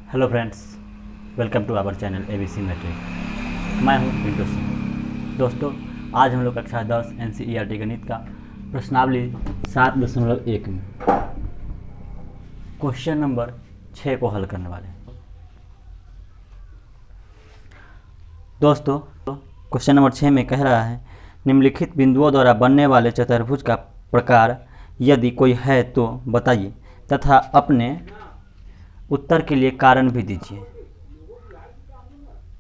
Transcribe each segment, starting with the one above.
Hello friends, welcome to our channel ABC matric. मैं हूं पिंटू सिंह। दोस्तों, आज हम लोग कक्षा 10 NCERT गणित का प्रश्नावली 7.1 में क्वेश्चन नंबर 6 को हल करने वाले हैं। दोस्तों, क्वेश्चन नंबर 6 में कह रहा है, निम्नलिखित बिंदुओं द्वारा बनने वाले चतुर्भुज का प्रकार यदि कोई है तो बताइए तथा अपने उत्तर के लिए कारण भी दीजिए।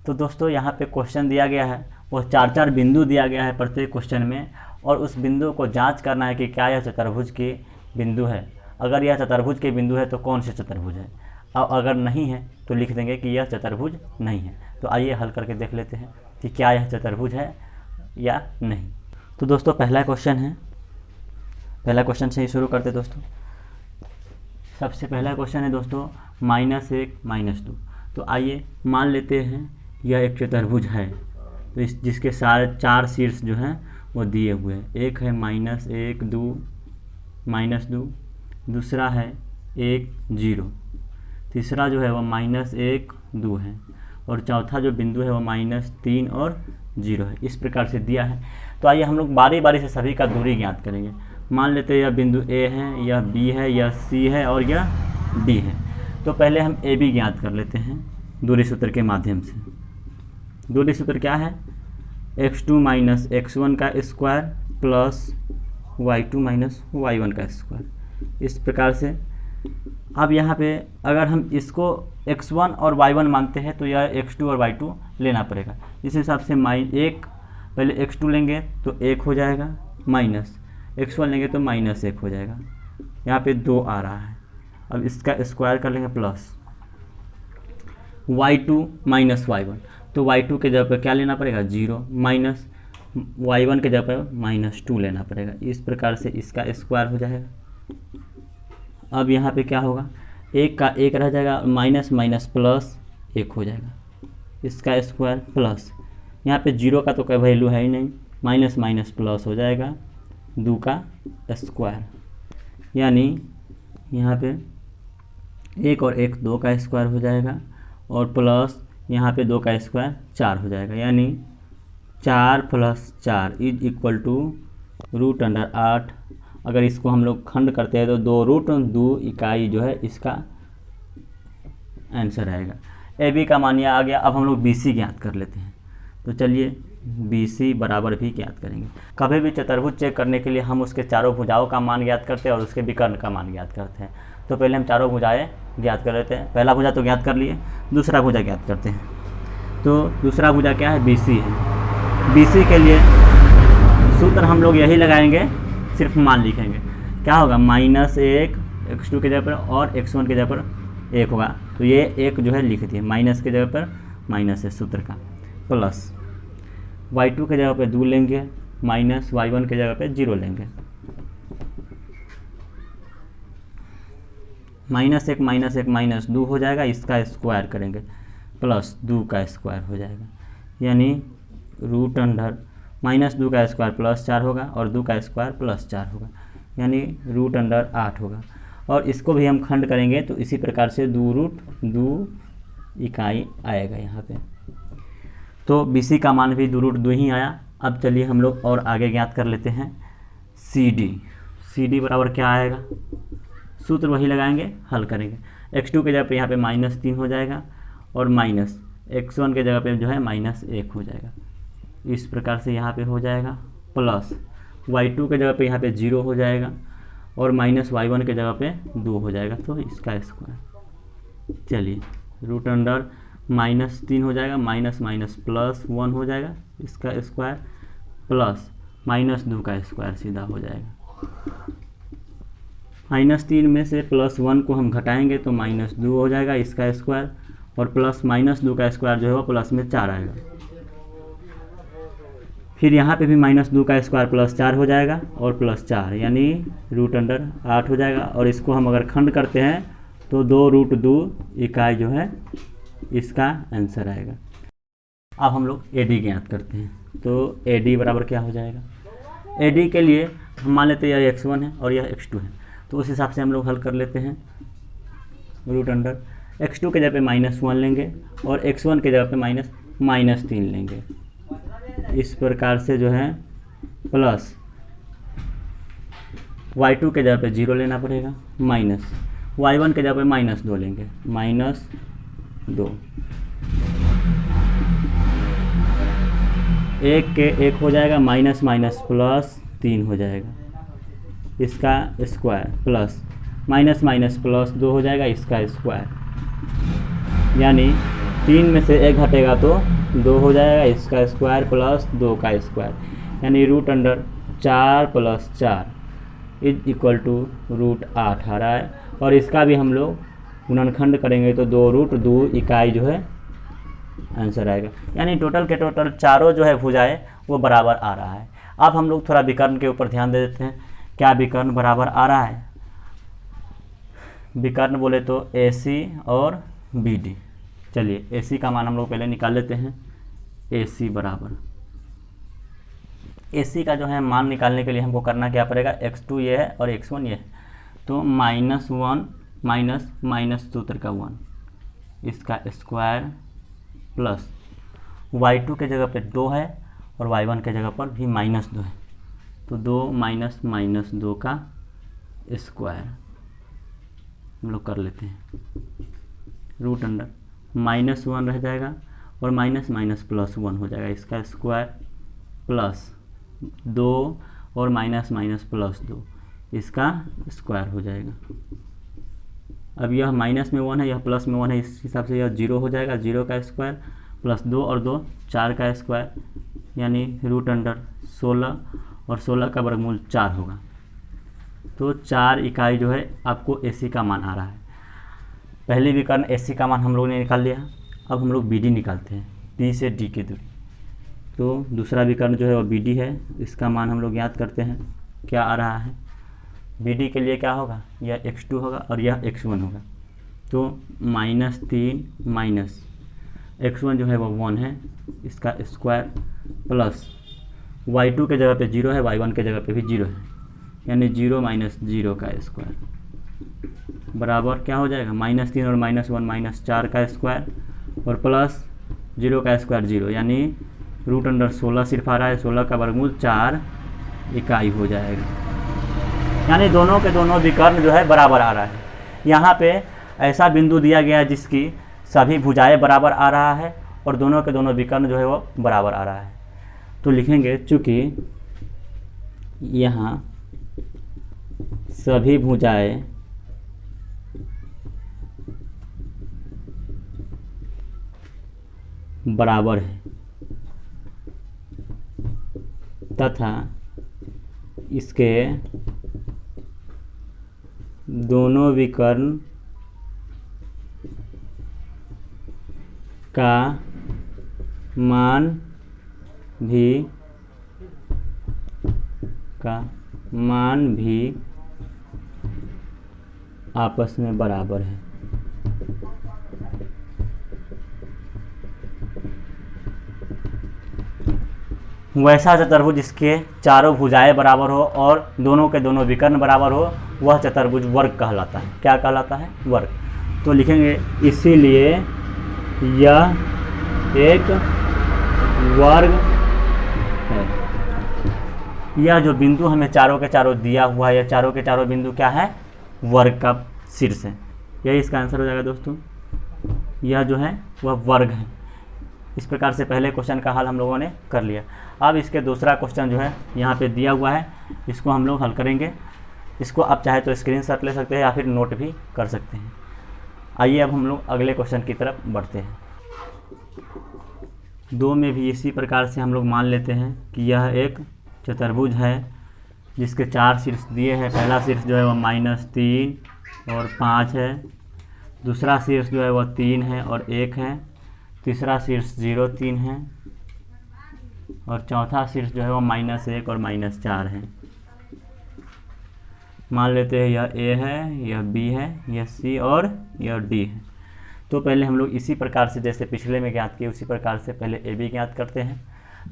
तो दोस्तों, यहाँ पे क्वेश्चन दिया गया है, वो 4 बिंदु दिया गया है प्रत्येक क्वेश्चन में, और उस बिंदु को जांच करना है कि क्या यह चतुर्भुज के बिंदु है। अगर यह चतुर्भुज के बिंदु है तो कौन से चतुर्भुज है, और अगर नहीं है तो लिख देंगे कि यह चतुर्भुज नहीं है। तो आइए हल करके देख लेते हैं कि क्या यह चतुर्भुज है या नहीं। तो दोस्तों, पहला क्वेश्चन है, पहला क्वेश्चन से ही शुरू करते दोस्तों। सबसे पहला क्वेश्चन है दोस्तों -1 -2। तो आइए मान लेते हैं यह एक चतुर्भुज है, तो इस जिसके सारे 4 शीर्ष जो हैं वो दिए हुए हैं। एक है -1 2 -2, दूसरा है 1 0, तीसरा जो है वो -1 2 है, और चौथा जो बिंदु है वो -3 और 0 है। इस प्रकार से दिया है। तो आइए हम लोग बारी बारी से सभी का दूरी ज्ञात करेंगे। मान लेते हैं यह बिंदु A है, यह B है, यह C है और यह D है। तो पहले हम AB ज्ञात कर लेते हैं दूरी सूत्र के माध्यम से। दूरी सूत्र क्या है? x2 - x1 का स्क्वायर प्लस y2 - y1 का स्क्वायर। इस प्रकार से अब यहाँ पे अगर हम इसको x1 और y1 मानते हैं तो यह x2 और y2 लेना पड़ेगा। इस हिसाब से एक पहले x2 लेंगे तो 1 हो जाएगा, माइनस x1 लेंगे तो -1 हो जाएगा। यहाँ पे 2 आ रहा है। अब इसका स्क्वायर कर लेंगे प्लस y2 - y1, तो y2 के जगह पर क्या लेना पड़ेगा 0, माइनस y1 के जगह पर -2 लेना पड़ेगा। इस प्रकार से इसका स्क्वायर हो जाएगा। अब यहाँ पे क्या होगा, 1 का 1 रह जाएगा, माइनस माइनस प्लस 1 हो जाएगा, इसका स्क्वायर प्लस यहाँ पे 0 का तो कोई वैल्यू है ही नहीं, माइनस माइनस प्लस हो जाएगा 2 का स्क्वायर, यानी यहाँ पे 1 और 1 2 का स्क्वायर हो जाएगा, और प्लस यहाँ पे 2 का स्क्वायर 4 हो जाएगा, यानी 4 + 4 = √8। अगर इसको हम लोग खंड करते हैं तो 2√2 इकाई जो है इसका आंसर आएगा। AB का मान आ गया। अब हम लोग BC ज्ञात कर लेते हैं। तो चलिए BC बराबर भी ज्ञात करेंगे। कभी भी चतुर्भुज चेक करने के लिए हम उसके चारों भुजाओं का मान ज्ञात करते हैं और उसके विकर्ण का मान ज्ञात करते हैं। तो पहले हम चारों भुजाएं ज्ञात कर लेते हैं। पहला भुजा तो ज्ञात कर लिए, दूसरा भुजा ज्ञात करते हैं। तो दूसरा भुजा क्या है? BC है। BC के लिए सूत्र हम लोग यही लगाएंगे, सिर्फ मान लिखेंगे। क्या होगा? -1 x2 के जगह पर और x1 के जगह पर 1 होगा, तो ये 1 जो है लिख दिए, माइनस के जगह पर माइनस है सूत्र का, प्लस y2 के जगह पे 2 लेंगे, माइनस y1 के जगह पे 0 लेंगे, -1 - 2 हो जाएगा, इसका स्क्वायर करेंगे प्लस 2 का स्क्वायर हो जाएगा, यानी -2 का स्क्वायर प्लस 4 होगा और 2 का स्क्वायर प्लस 4 होगा, यानी √8 होगा। और इसको भी हम खंड करेंगे तो इसी प्रकार से 2√2 इकाई आएगा यहाँ पे। तो BC का मान भी 2√2 ही आया। अब चलिए हम लोग और आगे ज्ञात कर लेते हैं CD बराबर क्या आएगा? सूत्र वही लगाएंगे, हल करेंगे। x2 के जगह पे यहाँ पे -3 हो जाएगा, और माइनस x1 के जगह पे जो है -1 हो जाएगा। इस प्रकार से यहाँ पे हो जाएगा, प्लस y2 के जगह पे यहाँ पे 0 हो जाएगा, और माइनस y1 के जगह पे 2 हो जाएगा, तो इसका स्क्वायर। चलिए -3 हो जाएगा, माइनस माइनस प्लस 1 हो जाएगा, इसका स्क्वायर प्लस -2 का स्क्वायर सीधा हो जाएगा। -3 में से +1 को हम घटाएंगे तो -2 हो जाएगा, इसका स्क्वायर, और प्लस -2 का स्क्वायर जो है वो प्लस में 4 आएगा। फिर यहाँ पे भी -2 का स्क्वायर प्लस 4 हो जाएगा, और प्लस 4 यानी √8 हो जाएगा। और इसको हम अगर खंड करते हैं तो 2√2 इकाई जो है इसका आंसर आएगा। अब हम लोग AD ज्ञात करते हैं। तो AD बराबर क्या हो जाएगा? AD के लिए हम मान लेते हैं यह x1 है और यह x2 है, तो उस हिसाब से हम लोग हल कर लेते हैं। x2 के जगह पे -1 लेंगे और x1 के जगह पे -3 लेंगे। इस प्रकार से जो है प्लस y2 के जगह पे 0 लेना पड़ेगा, माइनस y1 के जगह पे -2 लेंगे, -2, 1 के 1 हो जाएगा, माइनस माइनस प्लस 3 हो जाएगा, इसका square, plus minus minus plus 2 हो जाएगा, इसका स्क्वायर, यानी 3 में से 1 घटेगा तो 2 हो जाएगा, इसका स्क्वायर प्लस 2 का स्क्वायर, यानी √4 + 4 = √8 आ रहा है। और इसका भी हम लोग गुणनखंड करेंगे तो 2√2 इकाई जो है आंसर आएगा, यानी टोटल के टोटल चारों जो है भुजाएं वो बराबर आ रहा है। अब हम लोग थोड़ा विकर्ण के ऊपर ध्यान दे देते हैं, क्या विकर्ण बराबर आ रहा है। विकर्ण बोले तो AC और BD। चलिए AC का मान हम लोग पहले निकाल लेते हैं। AC बराबर, AC का जो है मान निकालने के लिए हमको करना क्या पड़ेगा, x2 ये है और x1 ये है, तो -1 माइनस सूत्र का 1, इसका स्क्वायर प्लस y2 के जगह पे 2 है और y1 के जगह पर भी -2 है, तो 2 माइनस -2 का स्क्वायर हम लोग कर लेते हैं, √1 रह जाएगा और माइनस माइनस प्लस 1 हो जाएगा, इसका स्क्वायर प्लस 2 और माइनस माइनस प्लस 2, इसका स्क्वायर हो जाएगा। अब यह माइनस में 1 है, यह प्लस में 1 है, इस हिसाब से यह 0 हो जाएगा, 0 का स्क्वायर प्लस 2 और 2 4 का स्क्वायर, यानी √16 और 16 का वर्गमूल 4 होगा, तो 4 इकाई जो है आपको AC का मान आ रहा है। पहली विकर्ण AC का मान हम लोगों ने निकाल लिया। अब हम लोग BD निकालते हैं, P से D की दूरी, तो दूसरा विकर्ण जो है वो BD है, इसका मान हम लोग याद करते हैं क्या आ रहा है। BD के लिए क्या होगा, यह x2 होगा और यह x1 होगा, तो -3 माइनस x1 जो है वो 1 है, इसका स्क्वायर प्लस y2 के जगह पे 0 है, y1 के जगह पे भी 0 है, यानी 0 - 0 का स्क्वायर बराबर क्या हो जाएगा, -3 और -1 -4 का स्क्वायर और प्लस 0 का स्क्वायर 0, यानी √16 सिर्फ आ रहा है, 16 का वर्गमूल 4 इकाई हो जाएगा, यानी दोनों के दोनों विकर्ण जो है बराबर आ रहा है। यहाँ पे ऐसा बिंदु दिया गया है जिसकी सभी भुजाएं बराबर आ रहा है और दोनों के दोनों विकर्ण जो है वो बराबर आ रहा है, तो लिखेंगे चूँकि यहाँ सभी भुजाएं बराबर है तथा इसके दोनों विकर्ण का मान भी आपस में बराबर है। वैसा चतुर्भुज जिसके चारों भुजाएं बराबर हो और दोनों के दोनों विकर्ण बराबर हो, वह चतुर्भुज वर्ग कहलाता है। क्या कहलाता है, वर्ग। तो लिखेंगे इसीलिए यह एक वर्ग है। यह जो बिंदु हमें चारों के चारों दिया हुआ है, यह चारों के चारों बिंदु क्या है, वर्ग का शीर्ष है। यही इसका आंसर हो जाएगा दोस्तों, यह जो है वह वर्ग है। इस प्रकार से पहले क्वेश्चन का हल हम लोगों ने कर लिया। अब इसके दूसरा क्वेश्चन जो है यहाँ पे दिया हुआ है, इसको हम लोग हल करेंगे। इसको आप चाहे तो स्क्रीनशॉट ले सकते हैं या फिर नोट भी कर सकते हैं। आइए अब हम लोग अगले क्वेश्चन की तरफ बढ़ते हैं। 2 में भी इसी प्रकार से हम लोग मान लेते हैं कि यह एक चतुर्भुज है जिसके 4 शीर्ष दिए हैं। पहला शीर्ष जो है वह -3 और 5 है, दूसरा शीर्ष जो है वह 3 है और 1 है, तीसरा शीर्ष 0 3 है और चौथा शीर्ष जो है वो -1 और -4 है। मान लेते हैं यह A है, यह B है, यह C और यह D है। तो पहले हम लोग इसी प्रकार से जैसे पिछले में ज्ञात किए उसी प्रकार से पहले AB ज्ञात करते हैं।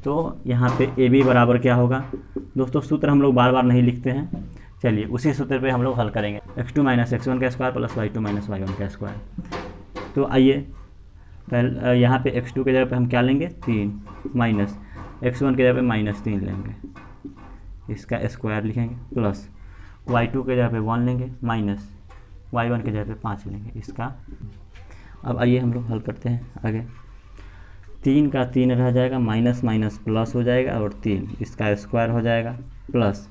तो यहाँ पे AB बराबर क्या होगा दोस्तों, सूत्र हम लोग बार बार नहीं लिखते हैं, चलिए उसी सूत्र पे हम लोग हल करेंगे। x2 - x1 का स्क्वायर प्लस y2 - y1 का स्क्वायर। तो आइए पहले यहाँ पे x2 के जगह पे हम क्या लेंगे 3 माइनस x1 के जगह पे -3 लेंगे, इसका स्क्वायर लिखेंगे, प्लस y2 के जगह पे 1 लेंगे माइनस y1 के जगह पे 5 लेंगे इसका। अब आइए हम लोग हल करते हैं आगे। 3 का 3 रह जाएगा, माइनस माइनस प्लस हो जाएगा और 3 इसका स्क्वायर हो जाएगा, प्लस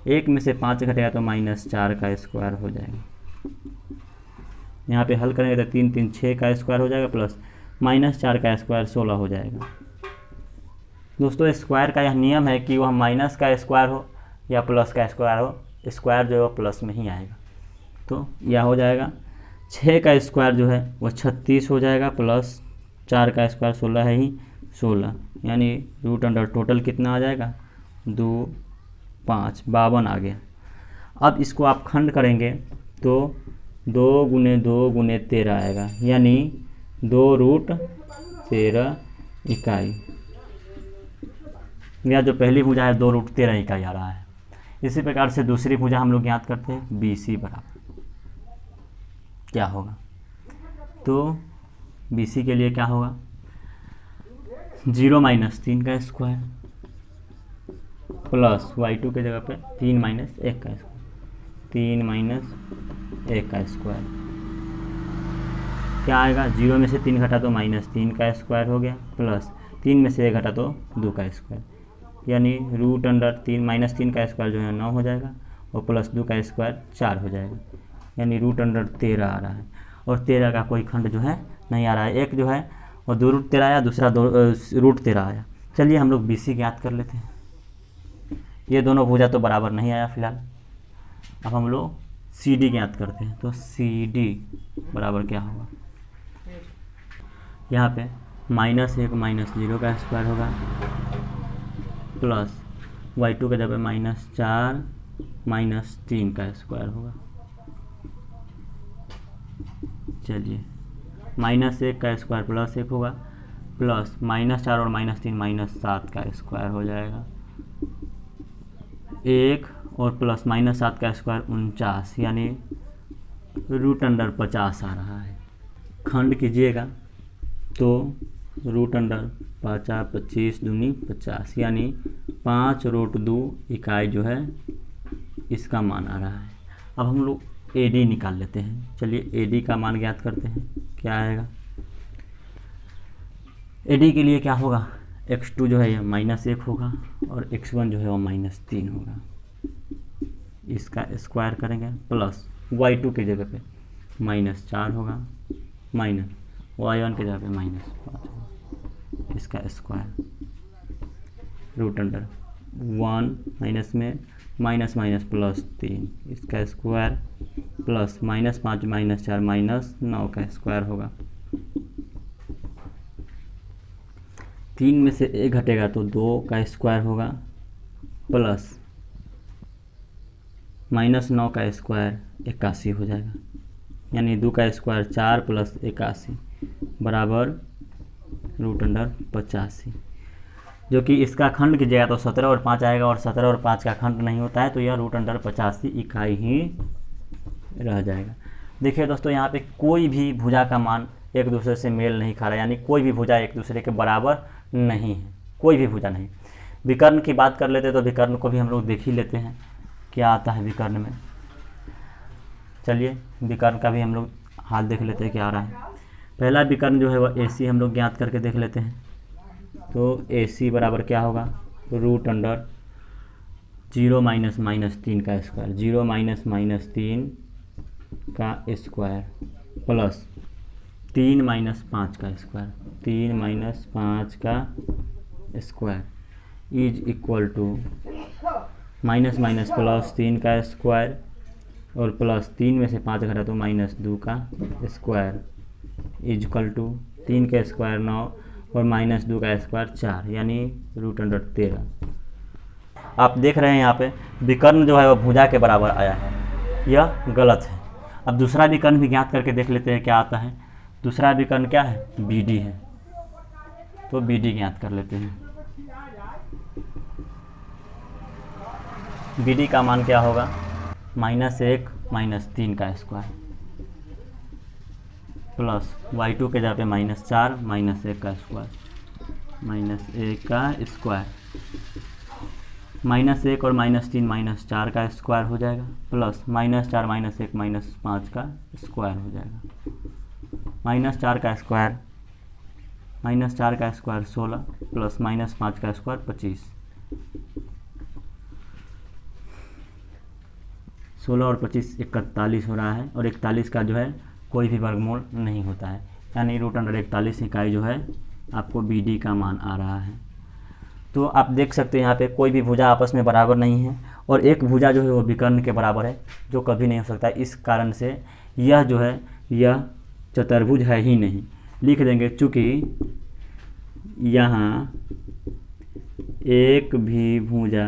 1 में से 5 घटेगा तो -4 का स्क्वायर हो जाएगा। यहाँ पे हल करेंगे तो 3 3 6 का स्क्वायर हो जाएगा, प्लस -4 का स्क्वायर 16 हो जाएगा। दोस्तों स्क्वायर का यह नियम है कि वह माइनस का स्क्वायर हो या प्लस का स्क्वायर हो, स्क्वायर जो है वो प्लस में ही आएगा। तो यह हो जाएगा 6 का स्क्वायर जो है वो 36 हो जाएगा, प्लस 4 का स्क्वायर 16 है ही 16, यानी रूट अंडर टोटल कितना आ जाएगा 2 5 52 आ गया। अब इसको आप खंड करेंगे तो 2 × 2 × 13 आएगा, यानी 2√13 इकाई। यह जो पहली भुजा है 2√13 इकाई आ रहा है। इसी प्रकार से दूसरी भुजा हम लोग ज्ञात करते हैं, BC बराबर क्या होगा। तो BC के लिए क्या होगा 0 - 3 का स्क्वायर प्लस y2 के जगह पे 3 - 1 का स्क्वायर, 3 - 1 का स्क्वायर क्या आएगा, 0 में से 3 घटा तो -3 का स्क्वायर हो गया, प्लस 3 में से 1 घटा तो 2 का स्क्वायर, यानी रूट अंडर 3 -3 का स्क्वायर जो है 9 हो जाएगा और प्लस 2 का स्क्वायर 4 हो जाएगा, यानी रूट अंडर 13 आ रहा है। और 13 का कोई खंड जो है नहीं आ रहा है, एक जो है और 2√13 आया, दूसरा √13 आया। चलिए हम लोग BC ज्ञात कर लेते हैं। ये दोनों भुजा तो बराबर नहीं आया फिलहाल। अब हम लोग CD ज्ञात करते हैं। तो CD बराबर क्या होगा, यहाँ पे -1 - 0 का स्क्वायर होगा, प्लस y2 के जगह -4 - 3 का स्क्वायर होगा। चलिए -1 का स्क्वायर +1 होगा, प्लस -4 और -3 -7 का स्क्वायर हो जाएगा, 1 और प्लस -7 का स्क्वायर 49, यानी रूट अंडर 50 आ रहा है। खंड कीजिएगा तो रूट अंडर 50 25 दूनी 50, यानी 5√2 इकाई जो है इसका मान आ रहा है। अब हम लोग AD निकाल लेते हैं। चलिए AD का मान ज्ञात करते हैं, क्या आएगा। AD के लिए क्या होगा, x2 जो है यह -1 होगा और x1 जो है वो -3 होगा, इसका स्क्वायर करेंगे, प्लस y2 की जगह पे -4 होगा, माइनस y1 की जगह पे -5 होगा, इसका स्क्वायर, रूट अंडर 1 माइनस में माइनस माइनस +3 इसका स्क्वायर, प्लस -5 -4 -9 का स्क्वायर होगा। 3 में से 1 घटेगा तो 2 का स्क्वायर होगा, प्लस -9 का स्क्वायर 81 हो जाएगा, यानी 2 का स्क्वायर 4 + 81 बराबर रूट अंडर 85, जो कि इसका खंड कीजिएगा तो 17 और 5 आएगा, और 17 और 5 का खंड नहीं होता है, तो यह रूट अंडर 85 इकाई ही रह जाएगा। देखिए दोस्तों यहाँ पे कोई भी भुजा का मान एक दूसरे से मेल नहीं खा रहा है, यानी कोई भी भुजा एक दूसरे के बराबर नहीं है, कोई भी भुजा नहीं। विकर्ण की बात कर लेते तो विकर्ण को भी हम लोग देख ही लेते हैं क्या आता है विकर्ण में। चलिए विकर्ण का भी हम लोग हाल देख लेते हैं क्या आ रहा है। पहला विकर्ण जो है वह AC हम लोग ज्ञात करके देख लेते हैं। तो AC बराबर क्या होगा, रूट अंडर 0 - -3 का स्क्वायर, 0 - -3 का स्क्वायर, प्लस 3 - 5 का स्क्वायर, 3 - 5 का square is equal to minus minus plus 3 का स्क्वायर, और प्लस 3 में से 5 घटा तो -2 का स्क्वायर इज इक्वल टू 3 का स्क्वायर 9 और -2 का स्क्वायर 4, यानी रूट अंडर 13। आप देख रहे हैं यहाँ पे विकर्ण जो है वो भुजा के बराबर आया है, यह गलत है। अब दूसरा विकर्ण भी ज्ञात करके देख लेते हैं क्या आता है। दूसरा विकर्ण क्या है, BD है, तो BD ज्ञात कर लेते हैं। BD का मान क्या होगा, -1 - 3 का स्क्वायर, प्लस y2 के जगह पे -4 -1 का स्क्वायर, -1 का स्क्वायर, -1 और -3 -4 का स्क्वायर हो जाएगा, प्लस -4 -1 -5 का स्क्वायर हो जाएगा, -4 का स्क्वायर, -4 का स्क्वायर 16 प्लस -5 का स्क्वायर 25, 16 और 25 41 हो रहा है, और 41 का जो है कोई भी वर्गमूल नहीं होता है, यानी √41 इकाई जो है आपको BD का मान आ रहा है। तो आप देख सकते हैं यहाँ पे कोई भी भुजा आपस में बराबर नहीं है, और एक भुजा जो है वो विकर्ण के बराबर है, जो कभी नहीं हो सकता। इस कारण से यह जो है यह चतुर्भुज है ही नहीं। लिख देंगे चूँकि यहाँ एक भी भुजा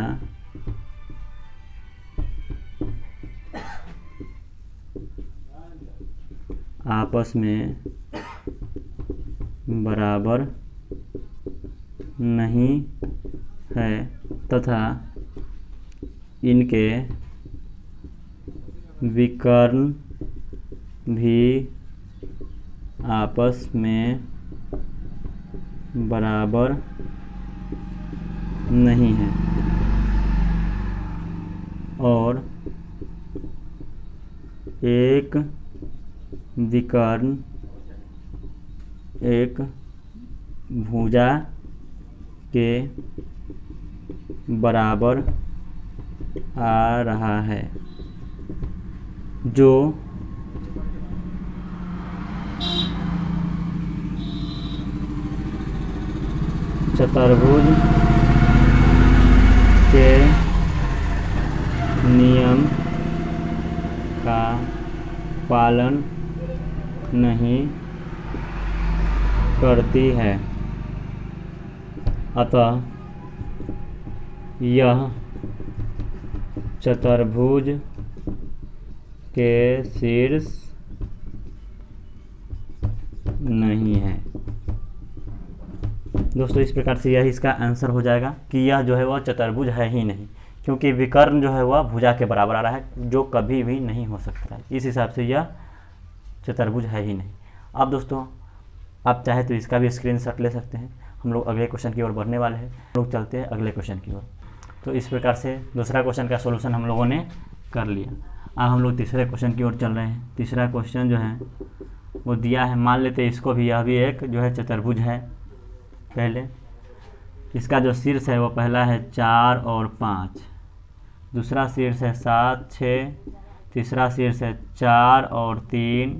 आपस में बराबर नहीं है तथा इनके विकर्ण भी आपस में बराबर नहीं है, और एक विकर्ण एक भुजा के बराबर आ रहा है, जो चतुर्भुज के नियम का पालन नहीं करती है। अतः यह चतुर्भुज के शीर्ष नहीं है। दोस्तों इस प्रकार से यह इसका आंसर हो जाएगा कि यह जो है वह चतुर्भुज है ही नहीं, क्योंकि विकर्ण जो है वह भुजा के बराबर आ रहा है, जो कभी भी नहीं हो सकता है। इस हिसाब से यह चतुर्भुज है ही नहीं। अब दोस्तों आप चाहे तो इसका भी स्क्रीनशॉट ले सकते हैं। हम लोग अगले क्वेश्चन की ओर बढ़ने वाले हैं, हम लोग चलते हैं अगले क्वेश्चन की ओर। तो इस प्रकार से दूसरा क्वेश्चन का सोल्यूशन हम लोगों ने कर लिया। अब हम लोग तीसरे क्वेश्चन की ओर चल रहे हैं। तीसरा क्वेश्चन जो है वो दिया है, मान लेते हैं इसको भी, यह भी एक जो है चतुर्भुज है। पहले इसका जो शीर्ष है वो पहला है 4 और 5, दूसरा शीर्ष है 7 6, तीसरा शीर्ष है 4 और 3,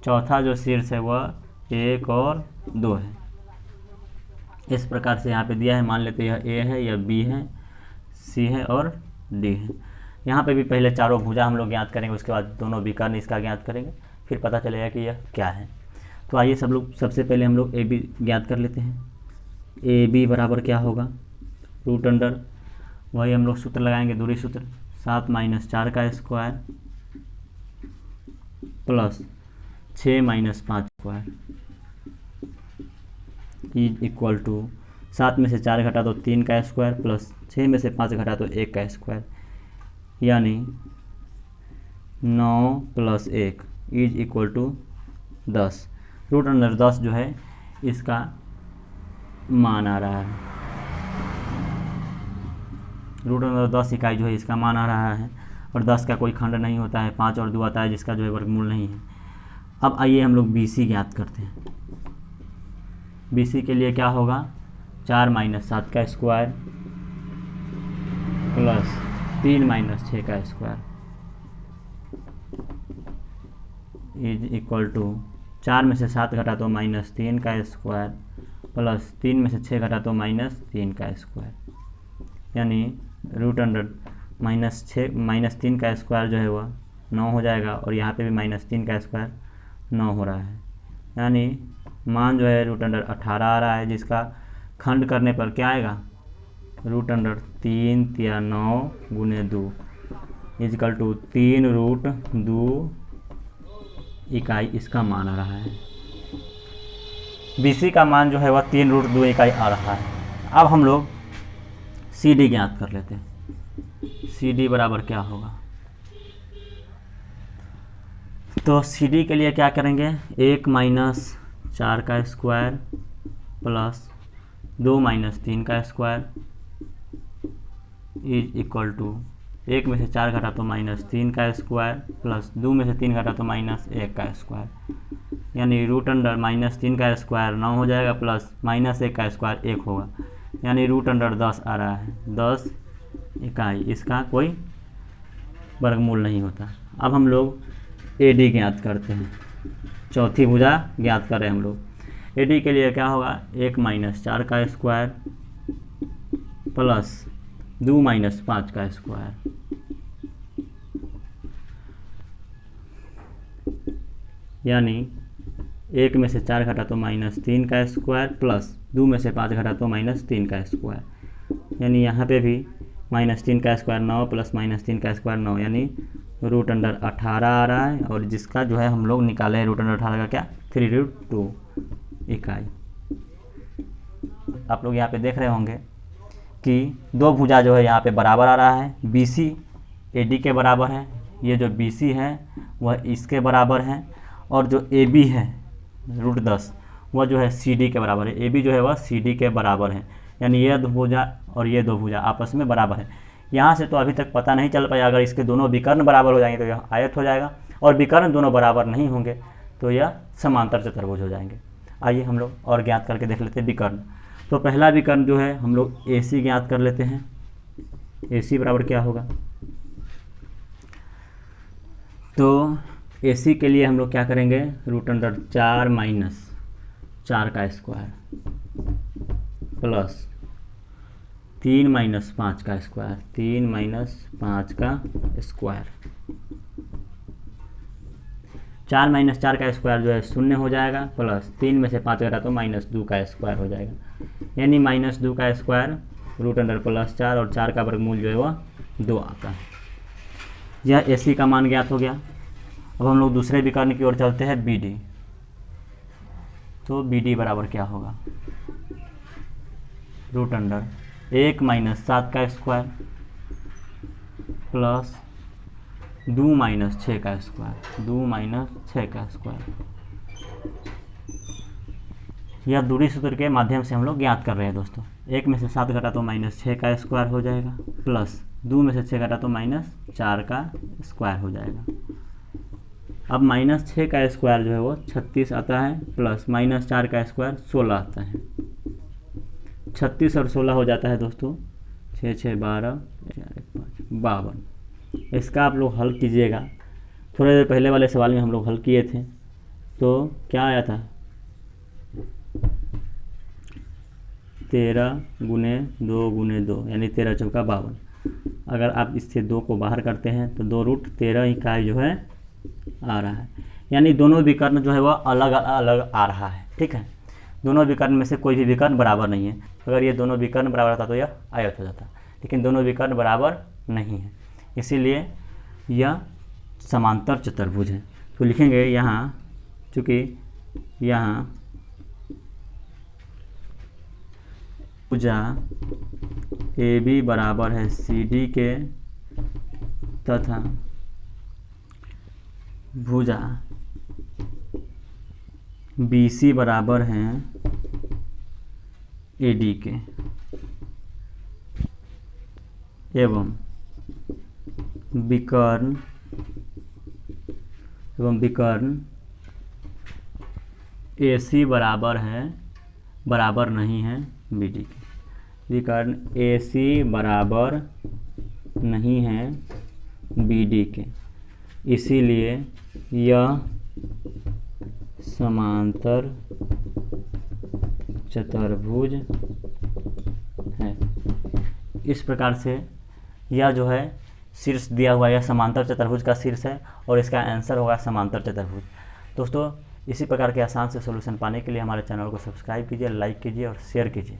चौथा जो शीर्ष है वह 1 और 2 है। इस प्रकार से यहाँ पे दिया है, मान लेते हैं यह A है, यह B है, C है और D है। यहाँ पे भी पहले चारों भुजा हम लोग ज्ञात करेंगे, उसके बाद दोनों विकर्ण इसका ज्ञात करेंगे, फिर पता चलेगा कि यह क्या है। तो आइए सबसे पहले हम लोग AB ज्ञात कर लेते हैं। AB बराबर क्या होगा, रूट अंडर, वही हम लोग सूत्र लगाएंगे, दूरी सूत्र, 7 - 4 का square plus 6 - 5 square is equal to 7 में से 4 घटा तो 3 का स्क्वायर प्लस 6 में से 5 घटा तो 1 का स्क्वायर, यानी 9 + 1 is equal to 10। Root under 10 जो है इसका मान आ रहा है, रूट अंडर 10 इकाई जो है इसका मान आ रहा है। और 10 का कोई खंड नहीं होता है, 5 और 2 आता है जिसका जो है वर्गमूल नहीं है। अब आइए हम लोग BC ज्ञात करते हैं। BC के लिए क्या होगा, 4 - 7 का स्क्वायर प्लस 3 - 6 का स्क्वायर इज इक्वल टू 4 में से 7 घटा तो -3 का स्क्वायर प्लस 3 में से 6 घटा तो -3 का स्क्वायर, यानी रूट अंडर -3 का स्क्वायर जो है वह 9 हो जाएगा, और यहाँ पे भी -3 का स्क्वायर 9 हो रहा है, यानी मान जो है रूट अंडर 18 आ रहा है, जिसका खंड करने पर क्या आएगा, रूट अंडर 3 × 9 × 2 इजकल टू 3√2 इकाई इसका मान आ रहा है। BC का मान जो है वह 3√2 इकाई आ रहा है। अब हम लोग CD ज्ञात कर लेते हैं। CD बराबर क्या होगा, तो सी डी के लिए क्या करेंगे, 1 माइनस 4 का स्क्वायर प्लस 2 माइनस 3 का स्क्वायर इज इक्वल टू 1 में से 4 घटा तो माइनस 3 का स्क्वायर प्लस 2 में से 3 घटा तो माइनस 1 का स्क्वायर, यानी रूट अंडर माइनस 3 का स्क्वायर 9 हो जाएगा प्लस माइनस 1 का स्क्वायर 1 होगा, यानी रूट अंडर 10 आ रहा है, 10 इकाई। इसका कोई वर्गमूल नहीं होता। अब हम लोग ए डी ज्ञात करते हैं, चौथी भुजा ज्ञात करें हम लोग। ए डी के लिए क्या होगा, 1 माइनस 4 का स्क्वायर प्लस 2 माइनस 5 का स्क्वायर, यानी 1 में से 4 घटा तो माइनस 3 का स्क्वायर प्लस 2 में से 5 घटा तो माइनस 3 का स्क्वायर, यानी यहाँ पे भी माइनस 3 का स्क्वायर 9 प्लस माइनस 3 का स्क्वायर 9, यानी रूट अंडर 18 आ रहा है। और जिसका जो है हम लोग निकाले हैं रूट अंडर 18 का क्या, 3√2 इकाई। आप लोग यहाँ पे देख रहे होंगे कि दो भुजा जो है यहाँ पे बराबर आ रहा है, बी सी ए डी के बराबर है, ये जो बी सी है वह इसके बराबर है, और जो ए बी है √10 वह जो है सी डी के बराबर है, ए बी जो है वह सी डी के बराबर है, यानी ये दो भुजा और ये दो भुजा आपस में बराबर है। यहाँ से तो अभी तक पता नहीं चल पाया, अगर इसके दोनों विकर्ण बराबर हो जाएंगे तो यह आयत हो जाएगा, और विकर्ण दोनों बराबर नहीं होंगे तो यह समांतर चतुर्भुज हो जाएंगे। आइए हम लोग और ज्ञात करके देख लेते हैं विकर्ण। तो पहला विकर्ण जो है हम लोग ए सी ज्ञात कर लेते हैं। ए सी बराबर क्या होगा, तो ए सी के लिए हम लोग क्या करेंगे, रूट अंडर 4 माइनस 4 का स्क्वायर प्लस 3 माइनस 5 का स्क्वायर, 3 माइनस 5 का स्क्वायर, 4 माइनस 4 का स्क्वायर जो है 0 हो जाएगा, प्लस 3 में से 5 घटा तो माइनस 2 का स्क्वायर हो जाएगा, यानी माइनस 2 का स्क्वायर रूट अंडर प्लस 4 और 4 का वर्गमूल जो है वह 2 आता है। यह ए सी का मान ज्ञात हो गया। अब हम लोग दूसरे विकर्ण की ओर चलते हैं, बी डी। तो बी डी बराबर क्या होगा, रूट अंडर 1 माइनस 7 का स्क्वायर प्लस 2 माइनस 6 का स्क्वायर, 2 माइनस 6 का स्क्वायर। यह दूरी सूत्र के माध्यम से हम लोग ज्ञात कर रहे हैं दोस्तों। 1 में से 7 घटा तो माइनस 6 का स्क्वायर हो जाएगा, प्लस 2 में से 6 घटा तो माइनस 4 का स्क्वायर हो जाएगा। अब माइनस 6 का स्क्वायर जो है वो 36 आता है, प्लस माइनस 4 का स्क्वायर 16 आता है, 36 और 16 हो जाता है दोस्तों 6 6 12 4 1 5 52। इसका आप लोग हल कीजिएगा। थोड़ी देर पहले वाले सवाल में हम लोग हल किए थे, तो क्या आया था, 13 गुने 2 गुने 2, यानी 13 चौका 52। अगर आप इससे 2 को बाहर करते हैं तो 2√13 इकाई जो है आ रहा है, यानी दोनों विकर्ण जो है वह अलग अलग आ रहा है। ठीक है, दोनों विकर्ण में से कोई भी विकर्ण बराबर नहीं है। अगर ये दोनों विकर्ण बराबर होता तो यह आयत हो जाता, लेकिन दोनों विकर्ण बराबर नहीं है, इसीलिए यह समांतर चतुर्भुज है। तो लिखेंगे यहाँ, चूँकि यहाँ भुजा ए बी बराबर है सी डी के तथा भुजा बी सी बराबर हैं ए डी के, एवं विकर्ण ए सी बराबर नहीं है बी डी के। विकर्ण ए सी बराबर नहीं है बी डी के, इसीलिए यह समांतर चतुर्भुज है। इस प्रकार से यह जो है शीर्ष दिया हुआ, यह समांतर चतुर्भुज का शीर्ष है और इसका आंसर होगा समांतर चतुर्भुज। दोस्तों, इसी प्रकार के आसान से सॉल्यूशन पाने के लिए हमारे चैनल को सब्सक्राइब कीजिए, लाइक कीजिए और शेयर कीजिए।